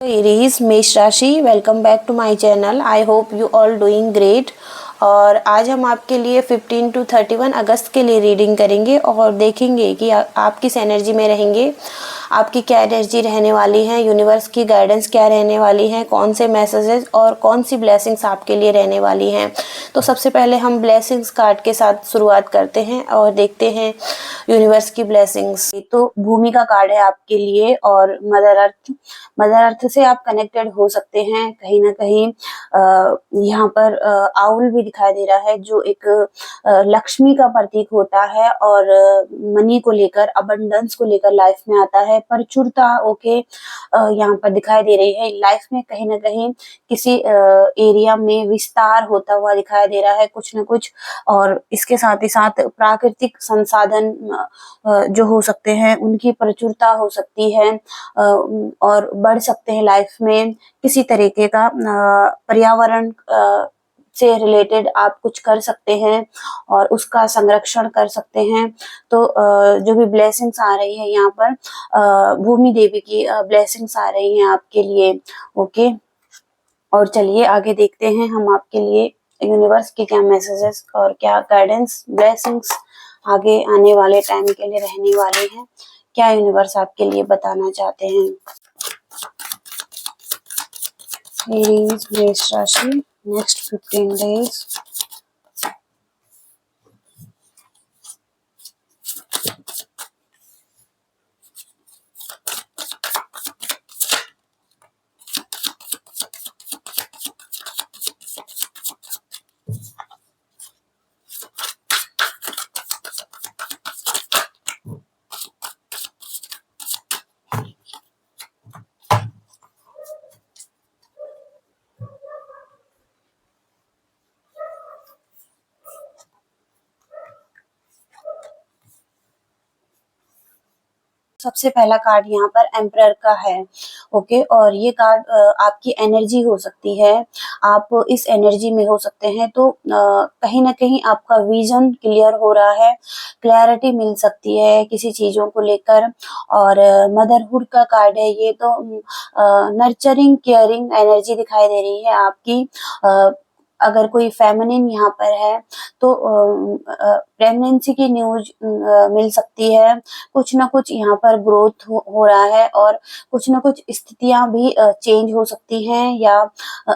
Aries मेष राशि, welcome back to my channel. I hope you all doing great. और आज हम आपके लिए 15 टू 31 अगस्त के लिए रीडिंग करेंगे और देखेंगे कि आप किस एनर्जी में रहेंगे, आपकी क्या एनर्जी रहने वाली है, यूनिवर्स की गाइडेंस क्या रहने वाली है, कौन से मैसेजेस और कौन सी ब्लेसिंग्स आपके लिए रहने वाली हैं। तो सबसे पहले हम ब्लेसिंग्स कार्ड के साथ शुरुआत करते हैं और देखते हैं यूनिवर्स की ब्लेसिंग्स। तो भूमि का कार्ड है आपके लिए और मदर अर्थ से आप कनेक्टेड हो सकते हैं कहीं ना कहीं। यहाँ पर आउल भी दिखाई दे रहा है जो एक लक्ष्मी का प्रतीक होता है और मनी को लेकर, अबंडेंस को लेकर लाइफ में आता है। प्रचुरता ओके यहाँ पर दिखाई दे रही है। लाइफ में कहीं ना कहीं किसी एरिया में विस्तार होता हुआ दिखाई दे रहा है कुछ न कुछ। और इसके साथ ही साथ प्राकृतिक संसाधन जो हो सकते हैं उनकी प्रचुरता हो सकती है और बढ़ सकते हैं लाइफ में। किसी तरीके का पर्यावरण से रिलेटेड आप कुछ कर सकते हैं और उसका संरक्षण कर सकते हैं। तो जो भी ब्लेसिंग्स आ रही है यहाँ पर भूमि देवी की ब्लेसिंग्स आ रही हैं आपके लिए। ओके, और चलिए आगे देखते हैं हम आपके लिए यूनिवर्स के क्या मैसेजेस और क्या गाइडेंस ब्लेसिंग्स आगे आने वाले टाइम के लिए रहने वाले हैं। क्या यूनिवर्स आपके लिए बताना चाहते हैं। एरीज मेष राशि, नेक्स्ट 15 डेज। सबसे पहला कार्ड यहाँ पर एम्परर का है। ओके, और ये कार्ड आपकी एनर्जी हो सकती है। आप इस एनर्जी में हो सकते हैं तो कहीं ना कहीं आपका विजन क्लियर हो रहा है, क्लैरिटी मिल सकती है किसी चीजों को लेकर। और मदरहुड का कार्ड है ये, तो नर्चरिंग केयरिंग एनर्जी दिखाई दे रही है आपकी। अगर कोई फेमिनिन यहाँ पर है तो प्रेगनेंसी की न्यूज मिल सकती है। कुछ ना कुछ यहाँ पर ग्रोथ हो रहा है और कुछ ना कुछ स्थितियां भी चेंज हो सकती हैं या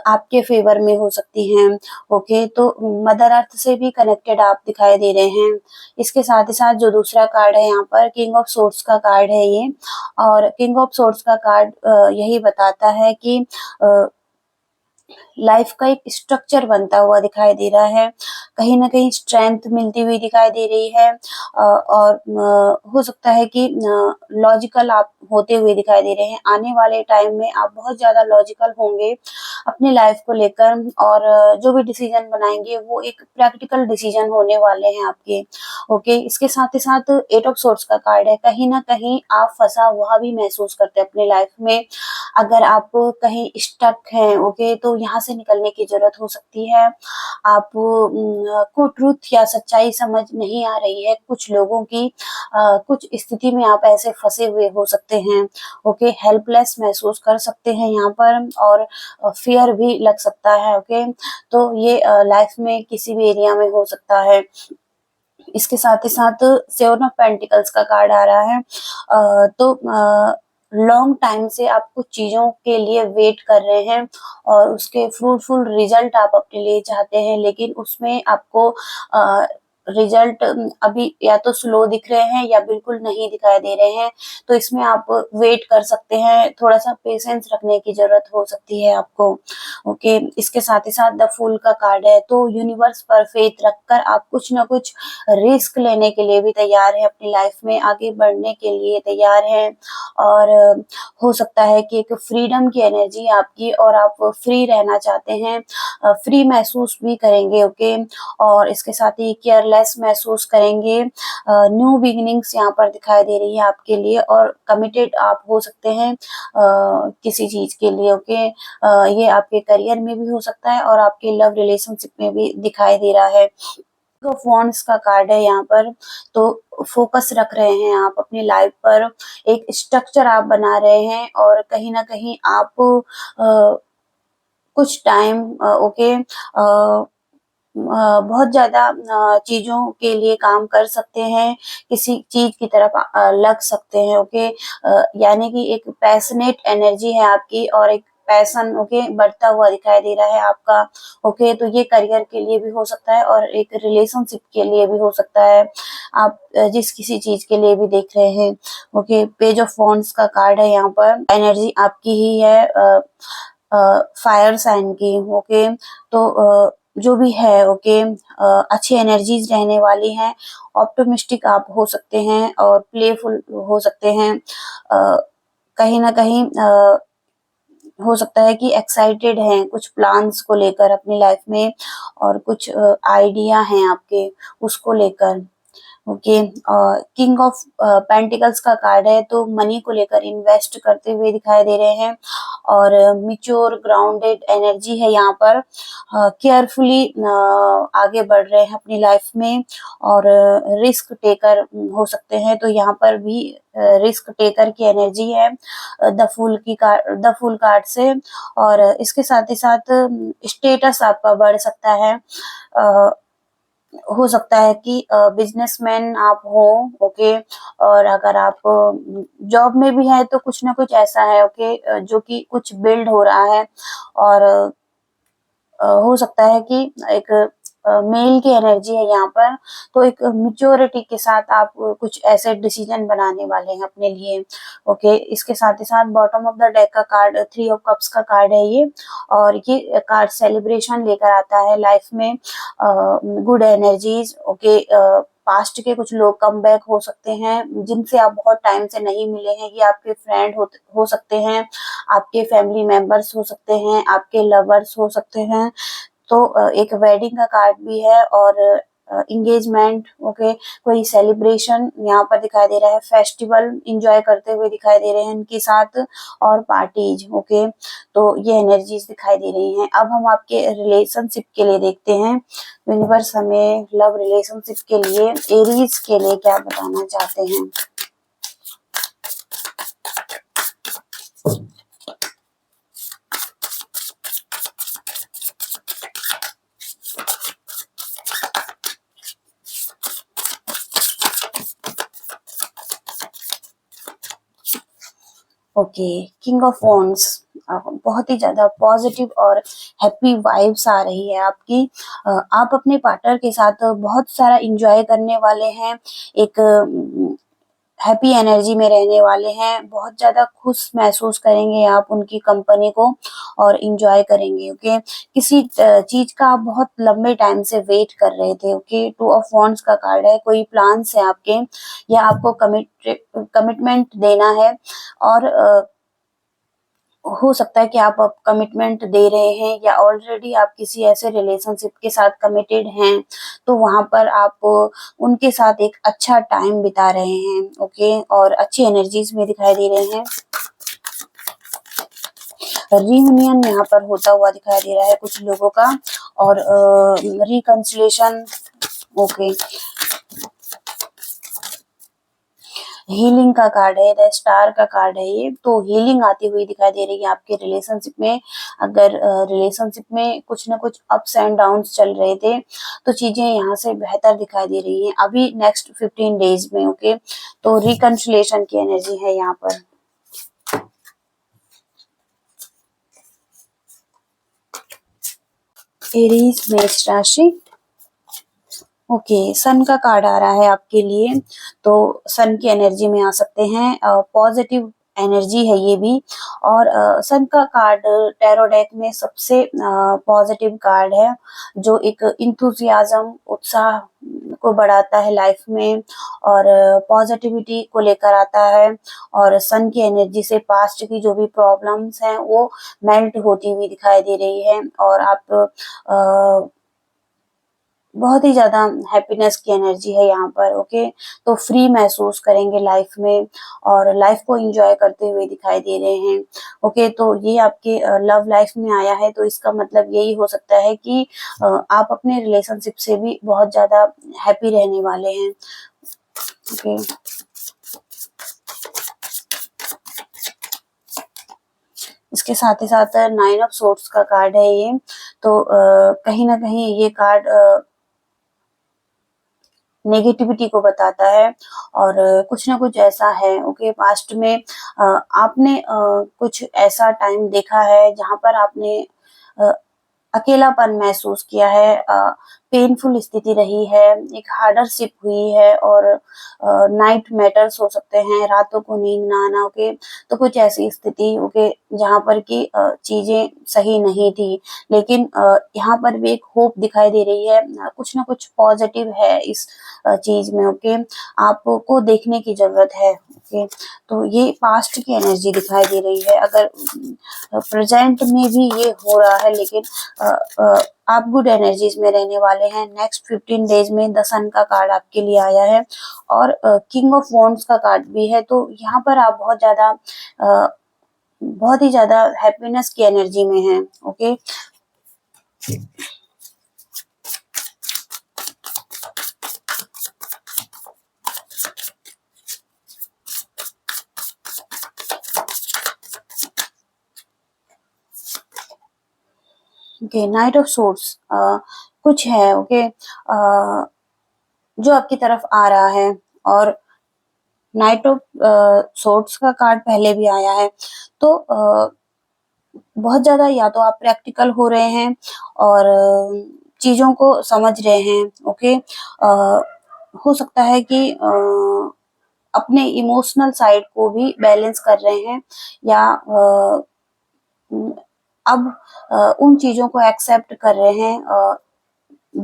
आपके फेवर में हो सकती हैं। ओके, तो मदर अर्थ से भी कनेक्टेड आप दिखाई दे रहे हैं। इसके साथ ही साथ जो दूसरा कार्ड है यहाँ पर किंग ऑफ सोर्ड्स का कार्ड है ये। और किंग ऑफ सोर्ड्स का कार्ड यही बताता है कि लाइफ का एक स्ट्रक्चर बनता हुआ दिखाई दे रहा है। कहीं ना कहीं स्ट्रेंथ मिलती हुई दिखाई दे रही है और हो सकता है कि लॉजिकल आप होते हुए दिखाई दे रहे हैं। आने वाले टाइम में आप बहुत ज्यादा लॉजिकल होंगे अपनी लाइफ को लेकर और जो भी डिसीजन बनाएंगे वो एक प्रैक्टिकल डिसीजन होने वाले हैं आपके। ओके, इसके साथ ही साथ 8 ऑफ सोर्ड्स का कार्ड है। कहीं ना कहीं आप फंसा हुआ भी महसूस करते हैं अपनी लाइफ में। अगर आप कहीं स्टक हैं ओके, तो यहाँ से निकलने की जरूरत हो सकती है। आप को ट्रूथ या सच्चाई समझ नहीं आ रही है कुछ लोगों की। कुछ स्थिति में आप ऐसे फंसे हुए हो सकते हैं। ओके, हेल्पलेस महसूस कर सकते हैं यहाँ पर और फियर भी लग सकता है। ओके, तो ये लाइफ में किसी भी एरिया में हो सकता है। इसके साथ ही साथ 7 ऑफ पेंटिकल्स का कार्ड आ रहा है। तो लॉन्ग टाइम से आप कुछ चीजों के लिए वेट कर रहे हैं और उसके फ्रूटफुल रिजल्ट आप अपने लिए चाहते हैं, लेकिन उसमें आपको रिजल्ट अभी या तो स्लो दिख रहे हैं या बिल्कुल नहीं दिखाई दे रहे हैं। तो इसमें आप वेट कर सकते हैं, थोड़ा सा पेशेंस रखने की जरूरत हो सकती है आपको। ओके, इसके साथ ही साथ द फूल का कार्ड है। तो यूनिवर्स पर फेथ रखकर आप कुछ ना कुछ रिस्क लेने के लिए भी तैयार है, अपनी लाइफ में आगे बढ़ने के लिए तैयार है। और हो सकता है कि एक फ्रीडम की एनर्जी आपकी और आप फ्री रहना चाहते हैं, फ्री महसूस भी करेंगे। ओके, और इसके साथ ही केयरलेस महसूस करेंगे। न्यू बिगिनिंग्स यहाँ पर दिखाई दे रही है आपके लिए और कमिटेड आप हो सकते हैं किसी चीज के लिए। ओके, ये आपके करियर में भी हो सकता है और आपके लव रिलेशनशिप में भी दिखाई दे रहा है। ऑफ वॉन्ड्स का कार्ड है यहाँ पर। तो फोकस रख रहे हैं आप अपनी लाइफ पर, एक स्ट्रक्चर आप बना रहे हैं और कहीं ना कहीं आप कुछ टाइम ओके बहुत ज़्यादा चीज़ों के लिए काम कर सकते हैं, किसी चीज़ की तरफ लग सकते हैं, ओके। यानी कि एक पैशनेट एनर्जी है आपकी और एक पैशन ओके बढ़ता हुआ दिखाई दे रहा है आपका, ओके। तो ये करियर के लिए भी हो सकता है और एक रिलेशनशिप के लिए भी हो सकता है, आप जिस किसी चीज़ के लिए भी देख रहे हैं, ओके। पेज ऑफ वॉन्ड्स का कार्ड है यहाँ पर, एनर्जी आपकी ही है फायर साइन की, ओके। तो जो भी है ओके अच्छी एनर्जीज रहने वाली हैं, ऑप्टिमिस्टिक आप हो सकते हैं और प्लेफुल हो सकते हैं, कहीं ना कहीं हो सकता है कि एक्साइटेड हैं कुछ प्लान्स को लेकर अपनी लाइफ में और कुछ आइडिया हैं आपके उसको लेकर, ओके। किंग ऑफ पेंटिकल्स का कार्ड है, तो मनी को लेकर इन्वेस्ट करते हुए दिखाई दे रहे हैं और मिच्योर ग्राउंडेड एनर्जी है यहाँ पर, केयरफुली आगे बढ़ रहे हैं अपनी लाइफ में और रिस्क टेकर हो सकते हैं। तो यहाँ पर भी रिस्क टेकर की एनर्जी है द फूल कार्ड से, और इसके साथ ही साथ स्टेटस आपका बढ़ सकता है, हो सकता है कि बिजनेसमैन आप हो, ओके। और अगर आप जॉब में भी है तो कुछ ना कुछ ऐसा है ओके जो कि कुछ बिल्ड हो रहा है और हो सकता है कि एक मेल की एनर्जी है यहाँ पर, तो एक मिच्योरिटी के साथ आप कुछ ऐसे डिसीजन बनाने वाले हैं अपने लिए, ओके। इसके साथ ही साथ बॉटम ऑफ द डेक का कार्ड 3 ऑफ कप्स का कार्ड है ये, और ये कार्ड सेलिब्रेशन लेकर आता है लाइफ में, गुड एनर्जीज, ओके। पास्ट के कुछ लोग कम बैक हो सकते हैं जिनसे आप बहुत टाइम से नहीं मिले हैं, ये आपके फ्रेंड हो सकते हैं, आपके फैमिली मेंबर्स हो सकते हैं, आपके लवर्स हो सकते हैं। तो एक वेडिंग का कार्ड भी है और इंगेजमेंट, ओके। कोई सेलिब्रेशन यहाँ पर दिखाई दे रहा है, फेस्टिवल एंजॉय करते हुए दिखाई दे रहे हैं इनके साथ, और पार्टीज, ओके। तो ये एनर्जीज दिखाई दे रही हैं। अब हम आपके रिलेशनशिप के लिए देखते हैं, यूनिवर्स हमें लव रिलेशनशिप के लिए एरीज के लिए क्या बताना चाहते हैं। ओके, किंग ऑफ वॉन्ड्स, बहुत ही ज्यादा पॉजिटिव और हैप्पी वाइब्स आ रही है आपकी, आप अपने पार्टनर के साथ बहुत सारा इंजॉय करने वाले हैं, एक हैप्पी एनर्जी में रहने वाले हैं, बहुत ज्यादा खुश महसूस करेंगे आप उनकी कंपनी को और इंजॉय करेंगे, ओके। किसी चीज का आप बहुत लंबे टाइम से वेट कर रहे थे, ओके। 2 ऑफ वॉन्ड्स का कार्ड है, कोई प्लान्स है आपके या आपको कमिटमेंट देना है, और हो सकता है कि आप अब कमिटमेंट दे रहे हैं या ऑलरेडी आप किसी ऐसे रिलेशनशिप के साथ कमिटेड हैं, तो वहां पर आप उनके साथ एक अच्छा टाइम बिता रहे हैं, ओके। और अच्छी एनर्जीज में दिखाई दे रहे हैं, रियूनियन यहाँ पर होता हुआ दिखाई दे रहा है कुछ लोगों का, और रिकंसिलेशन, ओके। हीलिंग का कार्ड है, द स्टार का कार्ड है ये, तो हीलिंग आती हुई दिखाई दे रही है आपके रिलेशनशिप में। अगर रिलेशनशिप में कुछ ना कुछ अप्स एंड डाउन्स चल रहे थे तो चीजें यहाँ से बेहतर दिखाई दे रही हैं अभी नेक्स्ट 15 डेज में, ओके। तो रिकंसिलेशन की एनर्जी है यहाँ पर। एरीज मेष राशि, ओके। सन का कार्ड आ रहा है आपके लिए, तो सन की एनर्जी में आ सकते हैं, पॉजिटिव एनर्जी है ये भी, और सन का कार्ड टैरो डेक में सबसे पॉजिटिव कार्ड है, जो एक इंथुजियाज्म उत्साह को बढ़ाता है लाइफ में और पॉजिटिविटी को लेकर आता है, और सन की एनर्जी से पास्ट की जो भी प्रॉब्लम्स हैं वो मेल्ट होती हुई दिखाई दे रही है, और आप बहुत ही ज़्यादा हैप्पीनेस की एनर्जी है यहाँ पर। ओके, तो फ्री महसूस करेंगे लाइफ में और लाइफ को एंजॉय करते हुए दिखाई दे रहे हैं। ओके, तो ये आपके लव लाइफ में आया है, तो इसका मतलब यही हो सकता है कि आप अपने रिलेशनशिप से भी बहुत ज़्यादा हैप्पी रहने वाले हैं। ओके, इसके साथ ही साथ 9 ऑफ सोर्ड्स का कार्ड है ये। तो कहीं न कहीं ये कार्ड नेगेटिविटी को बताता है और कुछ ना कुछ ऐसा है। ओके, पास्ट में आपने कुछ ऐसा टाइम देखा है जहाँ पर आपने अ, अकेलापन महसूस किया है, पेनफुल स्थिति रही है, एक हार्डरशिप हुई है और नाइट मैटर्स हो सकते हैं, रातों को नींद ना आना। ओके, तो कुछ ऐसी स्थिति, ओके, जहाँ पर कि चीजें सही नहीं थी, लेकिन यहाँ पर भी एक होप दिखाई दे रही है। कुछ ना कुछ पॉजिटिव है इस चीज में। ओके, आपको देखने की जरूरत है। ओके, तो ये पास्ट की एनर्जी दिखाई दे रही है। अगर प्रेजेंट में भी ये हो रहा है, लेकिन आप गुड एनर्जीज में रहने वाले हैं। नेक्स्ट 15 डेज में द सन का कार्ड आपके लिए आया है और किंग ऑफ वॉन्ड्स का कार्ड भी है। तो यहाँ पर आप बहुत ही ज्यादा हैप्पीनेस की एनर्जी में हैं। Okay, okay, night of swords कुछ है। ओके, जो आपकी तरफ आ रहा है और नाइट ऑफ सोर्ड्स का कार्ड पहले भी आया है। तो बहुत ज्यादा या तो आप प्रैक्टिकल हो रहे हैं और चीजों को समझ रहे हैं। ओके, हो सकता है कि अपने इमोशनल साइड को भी बैलेंस कर रहे हैं या अब उन चीजों को एक्सेप्ट कर रहे हैं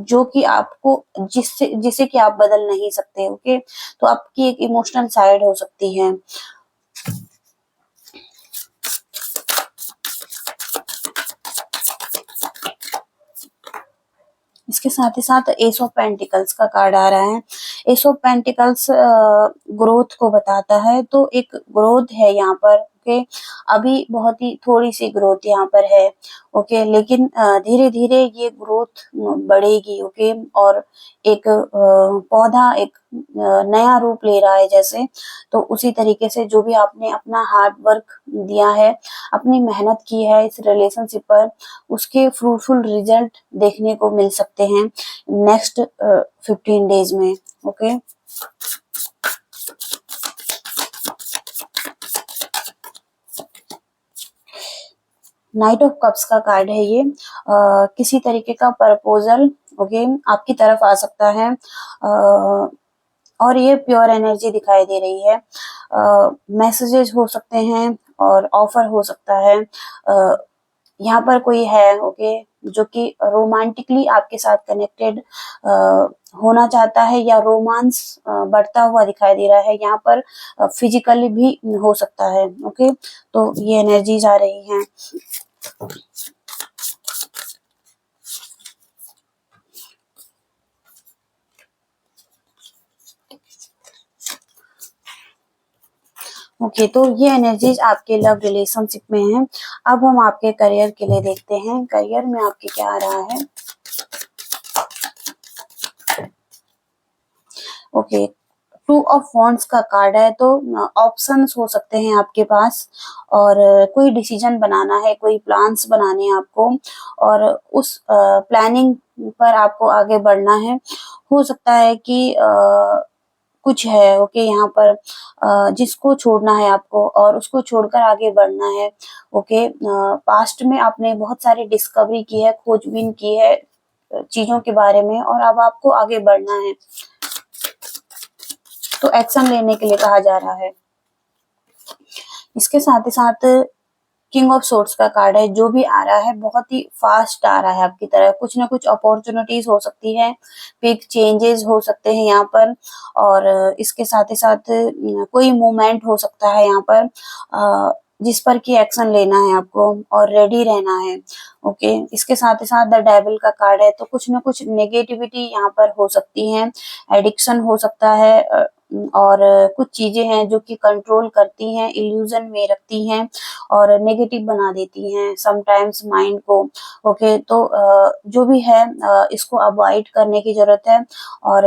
जो कि आपको जिससे जिसे कि आप बदल नहीं सकते। ओके, तो आपकी एक इमोशनल साइड हो सकती है। इसके साथ ही साथ एस ऑफ पेंटिकल्स का कार्ड आ रहा है। एस ऑफ पेंटिकल्स ग्रोथ को बताता है, तो एक ग्रोथ है यहाँ पर। ओके, अभी बहुत ही थोड़ी सी ग्रोथ यहाँ पर है। ओके, लेकिन धीरे धीरे ये ग्रोथ बढ़ेगी। ओके, और एक पौधा एक नया रूप ले रहा है जैसे, तो उसी तरीके से जो भी आपने अपना हार्ड वर्क दिया है, अपनी मेहनत की है इस रिलेशनशिप पर, उसके फ्रूटफुल रिजल्ट देखने को मिल सकते हैं नेक्स्ट 15 डेज में। ओके, नाइट ऑफ कप्स का कार्ड है ये। किसी तरीके का प्रपोजल, ओके, आपकी तरफ आ सकता है और ये प्योर एनर्जी दिखाई दे रही है। मैसेजेस हो सकते हैं और ऑफर हो सकता है। यहाँ पर कोई है, ओके, जो कि रोमांटिकली आपके साथ कनेक्टेड होना चाहता है या रोमांस बढ़ता हुआ दिखाई दे रहा है। यहाँ पर फिजिकली भी हो सकता है। ओके, तो ये एनर्जीज आ रही हैं। ओके, तो ये एनर्जीज आपके लव रिलेशनशिप में हैं। अब हम आपके करियर के लिए देखते हैं, करियर में आपके क्या आ रहा है। ओके, टू ऑफ वॉन्ड्स का कार्ड है, तो ऑप्शंस हो सकते हैं आपके पास और कोई डिसीजन बनाना है, कोई प्लान्स बनाने हैं आपको और उस प्लानिंग पर आपको आगे बढ़ना है। हो सकता है कि कुछ है। ओके, यहाँ पर जिसको छोड़ना है आपको और उसको छोड़कर आगे बढ़ना है। ओके, पास्ट में आपने बहुत सारी डिस्कवरी की है, खोजबीन की है चीजों के बारे में और अब आपको आगे बढ़ना है, तो एक्शन लेने के लिए कहा जा रहा है। इसके साथ ही साथ किंग ऑफ सोर्ड्स का कार्ड है, जो भी आ रहा है बहुत ही फास्ट आ रहा है आपकी तरफ। कुछ ना कुछ अपॉर्चुनिटीज हो सकती है, बिग चेंजेस हो सकते हैं यहाँ पर और इसके साथ ही साथ कोई मूवमेंट हो सकता है यहाँ पर। जिस पर कि एक्शन लेना है आपको और रेडी रहना है। ओके, इसके साथ ही साथ द डेविल का कार्ड है, तो कुछ ना कुछ नेगेटिविटी यहाँ पर हो सकती है, एडिक्शन हो सकता है, और कुछ चीजें हैं जो कि कंट्रोल करती हैं, इल्यूजन में रखती हैं और नेगेटिव बना देती हैं समटाइम्स माइंड को। ओके, तो जो भी है इसको अवॉइड करने की जरूरत है, और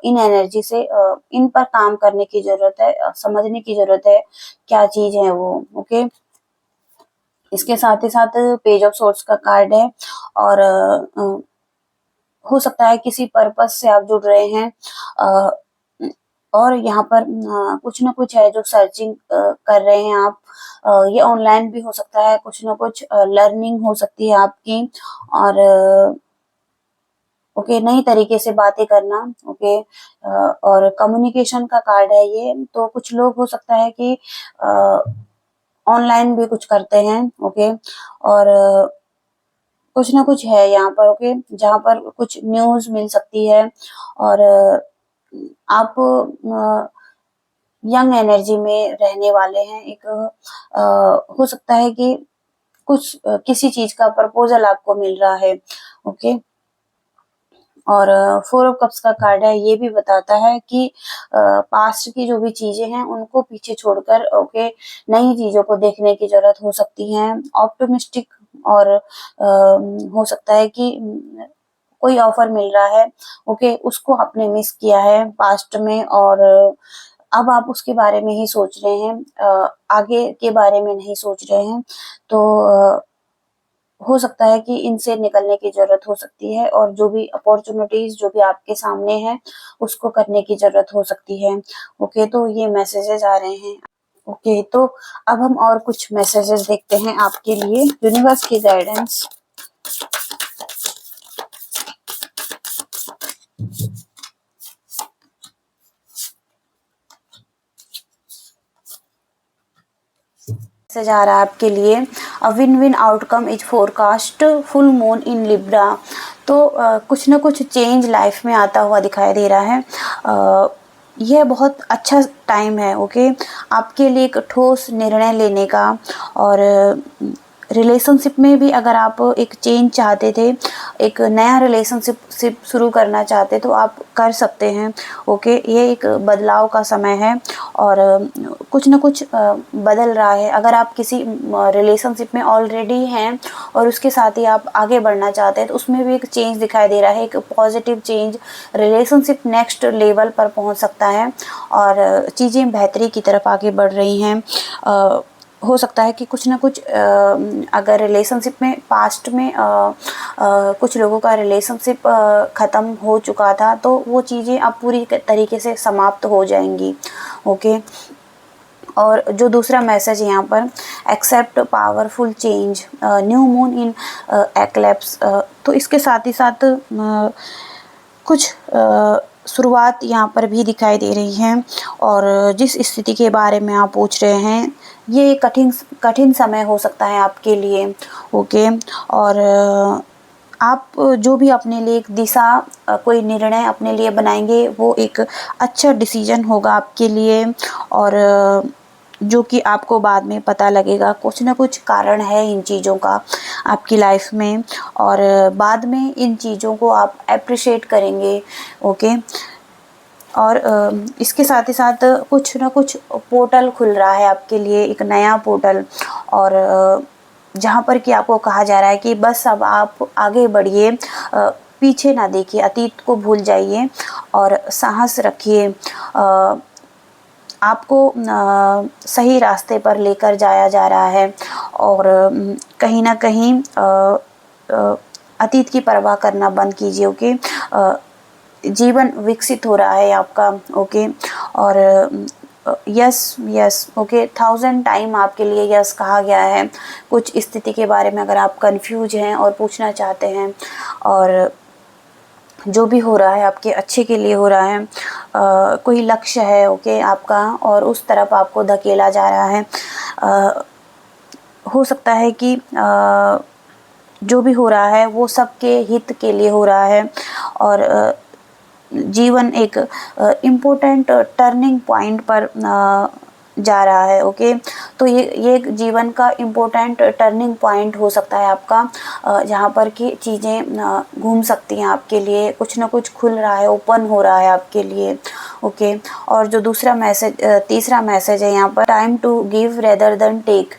इन एनर्जी से इन पर काम करने की जरूरत है, समझने की जरूरत है क्या चीज है वो। ओके, इसके साथ ही साथ पेज ऑफ सोर्स का कार्ड है, और हो सकता है किसी पर्पस से आप जुड़ रहे हैं, अ, और यहाँ पर कुछ ना कुछ है जो सर्चिंग कर रहे हैं आप। ये ऑनलाइन भी हो सकता है, कुछ ना कुछ लर्निंग हो सकती है आपकी, और ओके, नई तरीके से बातें करना। ओके, और कम्युनिकेशन का कार्ड है ये, तो कुछ लोग हो सकता है कि ऑनलाइन भी कुछ करते हैं। ओके, और कुछ ना कुछ है यहाँ पर। ओके, जहाँ पर कुछ न्यूज मिल सकती है, और आप यंग एनर्जी में रहने वाले हैं। एक हो सकता है कि कुछ किसी चीज का प्रपोजल आपको मिल रहा है। ओके, और फोर ऑफ कप्स का कार्ड है, ये भी बताता है कि पास्ट की जो भी चीजें हैं उनको पीछे छोड़कर ओके नई चीजों को देखने की जरूरत हो सकती है। ऑप्टिमिस्टिक, और हो सकता है कि कोई ऑफर मिल रहा है, ओके, उसको आपने मिस किया है पास्ट में, और अब आप उसके बारे में ही सोच रहे हैं, आगे के बारे में नहीं सोच रहे हैं। तो हो सकता है कि इनसे निकलने की जरूरत हो सकती है, और जो भी अपॉर्चुनिटीज जो भी आपके सामने है उसको करने की जरूरत हो सकती है। ओके, तो ये मैसेजेस आ रहे हैं। ओके, तो अब हम और कुछ मैसेजेस देखते हैं आपके लिए, यूनिवर्स की गाइडेंस। मैसेज आ रहा है आपके लिए, a win win outcome is forecast, full moon in Libra. तो कुछ ना कुछ चेंज लाइफ में आता हुआ दिखाई दे रहा है। यह बहुत अच्छा टाइम है। ओके, आपके लिए एक ठोस निर्णय लेने का, और रिलेशनशिप में भी अगर आप एक चेंज चाहते थे, एक नया रिलेशनशिप शुरू करना चाहते तो आप कर सकते हैं। ओके, ये एक बदलाव का समय है, और कुछ ना कुछ बदल रहा है। अगर आप किसी रिलेशनशिप में ऑलरेडी हैं और उसके साथ ही आप आगे बढ़ना चाहते हैं तो उसमें भी एक चेंज दिखाई दे रहा है, एक positive change. Relationship next level पर पहुंच सकता है, और चीज़ें बेहतरी की तरफ आगे बढ़ रही हैं। हो सकता है कि कुछ ना कुछ अगर रिलेशनशिप में पास्ट में कुछ लोगों का रिलेशनशिप ख़त्म हो चुका था तो वो चीज़ें अब पूरी तरीके से समाप्त हो जाएंगी। ओके, और जो दूसरा मैसेज यहाँ पर, accept powerful change, new moon in eclipse. तो इसके साथ ही साथ कुछ शुरुआत यहाँ पर भी दिखाई दे रही है, और जिस स्थिति के बारे में आप पूछ रहे हैं ये कठिन समय हो सकता है आपके लिए। ओके, और आप जो भी अपने लिए एक दिशा, कोई निर्णय अपने लिए बनाएंगे वो एक अच्छा डिसीजन होगा आपके लिए, और जो कि आपको बाद में पता लगेगा कुछ ना कुछ कारण है इन चीज़ों का आपकी लाइफ में, और बाद में इन चीज़ों को आप अप्रिशिएट करेंगे। ओके, और इसके साथ ही साथ कुछ ना कुछ पोर्टल खुल रहा है आपके लिए, एक नया पोर्टल, और जहाँ पर कि आपको कहा जा रहा है कि बस अब आप आगे बढ़िए, पीछे ना देखिए, अतीत को भूल जाइए और साहस रखिए। आपको सही रास्ते पर लेकर जाया जा रहा है, और कहीं ना कहीं अतीत की परवाह करना बंद कीजिए। ओके, जीवन विकसित हो रहा है आपका। ओके, और यस यस, ओके, 1000 टाइम आपके लिए यस कहा गया है। कुछ स्थिति के बारे में अगर आप कंफ्यूज हैं और पूछना चाहते हैं, और जो भी हो रहा है आपके अच्छे के लिए हो रहा है, कोई लक्ष्य है ओके आपका और उस तरफ आपको धकेला जा रहा है, हो सकता है कि जो भी हो रहा है वो सबके हित के लिए हो रहा है, और जीवन एक इम्पोर्टेंट टर्निंग पॉइंट पर जा रहा है। ओके, तो ये एक जीवन का इम्पोर्टेंट टर्निंग पॉइंट हो सकता है आपका, जहाँ पर कि चीज़ें घूम सकती हैं आपके लिए, कुछ ना कुछ खुल रहा है, ओपन हो रहा है आपके लिए। ओके, और जो तीसरा मैसेज है यहाँ पर, time to give rather than take.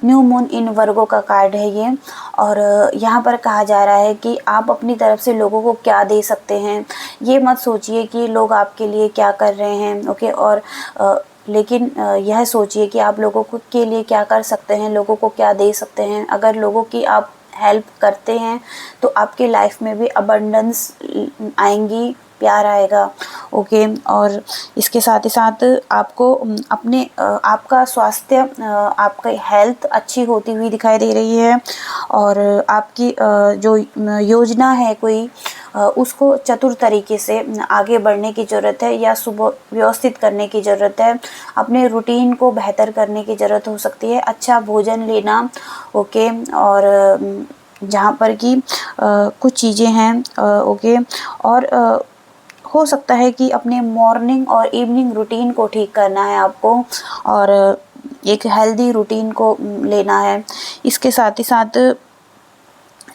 New moon in Virgo का कार्ड है ये, और यहाँ पर कहा जा रहा है कि आप अपनी तरफ से लोगों को क्या दे सकते हैं। ये मत सोचिए कि लोग आपके लिए क्या कर रहे हैं। ओके, और लेकिन यह सोचिए कि आप लोगों को के लिए क्या कर सकते हैं, लोगों को क्या दे सकते हैं। अगर लोगों की आप हेल्प करते हैं तो आपकी लाइफ में भी अबंडेंस आएंगी, प्यार आएगा। ओके, और इसके साथ ही साथ आपको अपने आपका स्वास्थ्य, आपकी हेल्थ अच्छी होती हुई दिखाई दे रही है, और आपकी जो योजना है कोई, उसको चतुर तरीके से आगे बढ़ने की ज़रूरत है, या सुव्यवस्थित करने की ज़रूरत है। अपने रूटीन को बेहतर करने की ज़रूरत हो सकती है, अच्छा भोजन लेना। ओके, और जहाँ पर कि कुछ चीज़ें हैं। ओके, और हो सकता है कि अपने मॉर्निंग और इवनिंग रूटीन को ठीक करना है आपको, और एक हेल्दी रूटीन को लेना है। इसके साथ ही साथ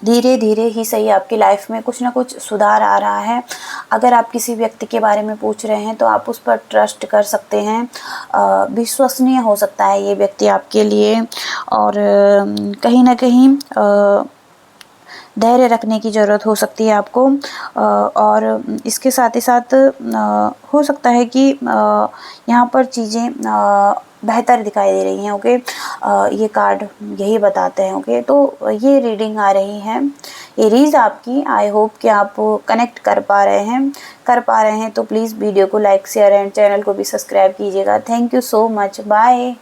धीरे धीरे ही सही आपकी लाइफ में कुछ ना कुछ सुधार आ रहा है। अगर आप किसी व्यक्ति के बारे में पूछ रहे हैं तो आप उस पर ट्रस्ट कर सकते हैं, विश्वसनीय हो सकता है ये व्यक्ति आपके लिए, और कहीं ना कहीं धैर्य रखने की ज़रूरत हो सकती है आपको। और इसके साथ ही साथ हो सकता है कि यहाँ पर चीज़ें बेहतर दिखाई दे रही हैं। ओके, ये कार्ड यही बताते हैं। ओके, तो ये रीडिंग आ रही है, ये रीड आपकी। आई होप कि आप कनेक्ट कर पा रहे हैं तो प्लीज़ वीडियो को लाइक, शेयर एंड चैनल को भी सब्सक्राइब कीजिएगा। Thank you so much, bye.